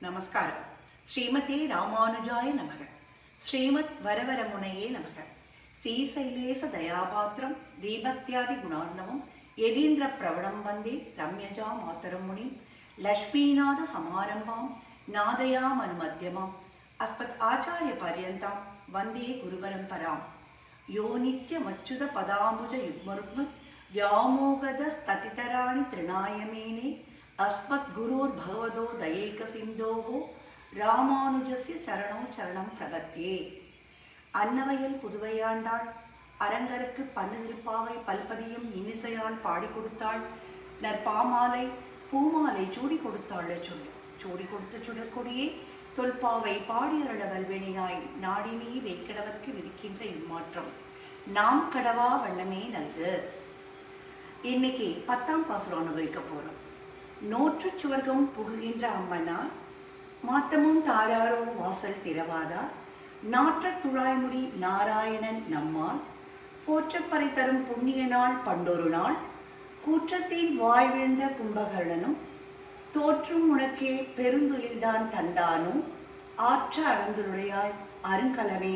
நமஸ்காரம். ஸ்ரீமதே ராமானுஜாய நமக. ஸ்ரீமத் வரவரமுனையே நமக. சீசைலேச தயாபாத்திரம் தீபத்யாதி குணார்ணவம் யதீந்திர பிரவணம் வந்தே ரம்யஜா மாதரம் முனி லக்ஷ்மீநாத சமாரம்பாம் நாதயாம் அனுமத்தியமாம் அஸ்மத் ஆச்சாரிய பர்யந்தாம் வந்தே குருபரம்பராம். யோ நித்யமச்சுத பதாம்புஜ யுக்மருக்ம व्यामोगद स्ततितराणि त्रिनायमेने अस्मत् गुरोर् भगवदो दयैक सिन्धोः ராமானுஜஸ்ய சரணோ சரணம் பிரபத்தியே. அன்னவையல் புதுவையாண்டாள் அரங்கருக்கு பன்னிருப்பாவை பல்பதியும் இன்னிசையால் பாடி கொடுத்தாள். நற்பாமாலை பூமாலை சூடி கொடுத்தாள் சொல்லு. சூடி கொடுத்த சுடற்கொடியே தொல்பாவை பாடியருள வல்வினையாய் நாடினீ வைக்கிடவர்க்கு விதிக்கின்ற இம்மாற்றம் நாம் கடவா வண்ணமே நல்கு. இன்னைக்கு 10ஆம் பாசுரம் அனுபவிக்க போறோம். நோற்று சுவர்க்கம் புகுகின்ற அம்மனார் மாத்தமும் தாராரோ வாசல் திறவாதார் நாற்ற துழாய்முடி நாராயணன் நம்மால் போற்றப்பறை தரும் புண்ணிய நாள் பண்டொரு நாள் கூற்றத்தின் வாய் விழுந்த கும்பகர்ணனும் தோற்றும் உனக்கே பெருந்துயில்தான் தந்தானோ ஆற்ற அளந்துடையாய் அருங்கலமே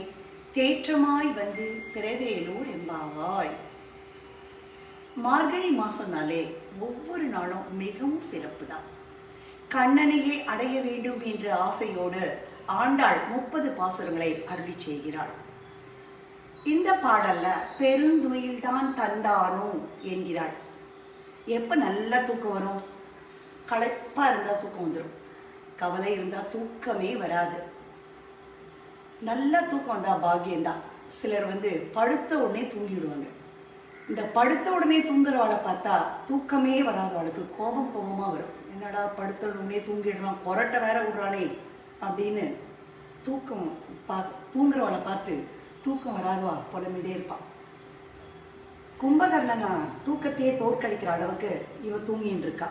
தேற்றமாய் வந்து திரவேலூர் எம்பாவாய். மார்கழி மாசம்னாலே ஒவ்வொரு நாளும் மிகவும் சிறப்பு தான். கண்ணனையே அடைய வேண்டும் என்ற ஆசையோடு ஆண்டாள் 30 பாசுரங்களை அருளி செய்கிறாள். இந்த பாடல்ல பெருந்துயில்தான் தந்தானோ என்கிறாள். எப்ப நல்லா தூக்கம் வரும்? களைப்பா இருந்தா தூக்கம் வந்துடும். கவலை இருந்தா தூக்கமே வராது. நல்லா தூக்கம் வந்தா பாக்கியம்தான். சிலர் படுத்த உடனே தூங்கிடுவாங்க. இந்த படுத்த உடனே தூங்குறவாளை பார்த்தா தூக்கமே வராது. அவளுக்கு கோபமாக வரும். என்னடா படுத்த உடனே தூங்கிடுறான், கொரட்டை வேற விடுறானே அப்படின்னு தூங்குறவாளை பார்த்து தூக்கம் வராதுவா புலம்பிட்டே இருப்பான். கும்பகர்ணனா தூக்கத்தையே தோற்கடிக்கிற அளவுக்கு இவ தூங்கின்னு இருக்கா.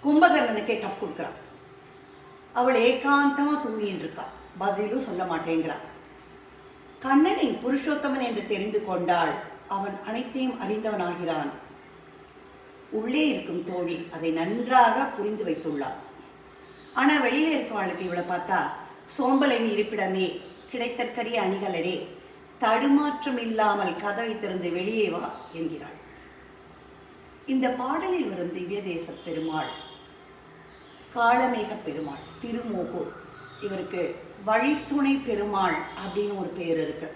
கும்பகர்ணனுக்கே டஃப் கொடுக்குறான். அவள் ஏகாந்தமாக தூங்கின்னு இருக்கா. பதிலும் சொல்ல மாட்டேங்கிறான். கண்ணனை புருஷோத்தமன் என்று தெரிந்து கொண்டாள். அவன் அனைத்தையும் அறிந்தவனாகிறான். உள்ளே இருக்கும் தோழி அதை நன்றாக புரிந்து வைத்துள்ளாள். ஆனால் வெளியில இருக்கவளுக்கு இவளை பார்த்தா சோம்பலின் இருப்பிடமே, கிடைத்தற்கரிய அணிகளடே, தடுமாற்றம் இல்லாமல் கதவை திறந்து வெளியே வா என்கிறாள். இந்த பாடலில் வரும் திவ்ய தேச பெருமாள் காளமேக பெருமாள் திருமோகூர். இவருக்கு வழித்துணை பெருமாள் அப்படின்னு ஒரு பேர் இருக்கு.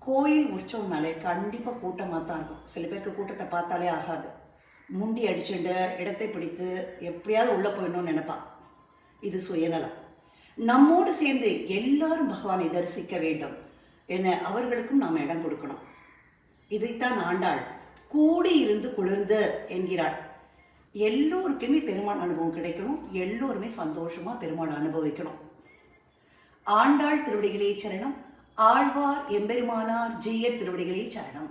கோயில் உற்சவம்னாலே கண்டிப்பாக கூட்டமாக தான் இருக்கும். சில பேருக்கு கூட்டத்தை பார்த்தாலே ஆகாது. முண்டி அடிச்சுண்டு இடத்தை பிடித்து எப்படியாவது உள்ளே போயிடணும்னு நினைப்பான். இது சுயநலம். நம்மோடு சேர்ந்து எல்லாரும் பகவானை தரிசிக்க வேண்டும் என அவர்களுக்கும் நாம் இடம் கொடுக்கணும். இதைத்தான் ஆண்டாள் கூடி இருந்து குளிர்ந்து என்கிறாள். எல்லோருக்குமே பெருமாள் அனுபவம் கிடைக்கணும். எல்லோருமே சந்தோஷமாக பெருமாள் அனுபவிக்கணும். ஆண்டாள் திருவடிகளே சரணம். ஆழ்வார் எம்பெருமானார் ஜீய திருவடிகளே சரணம்.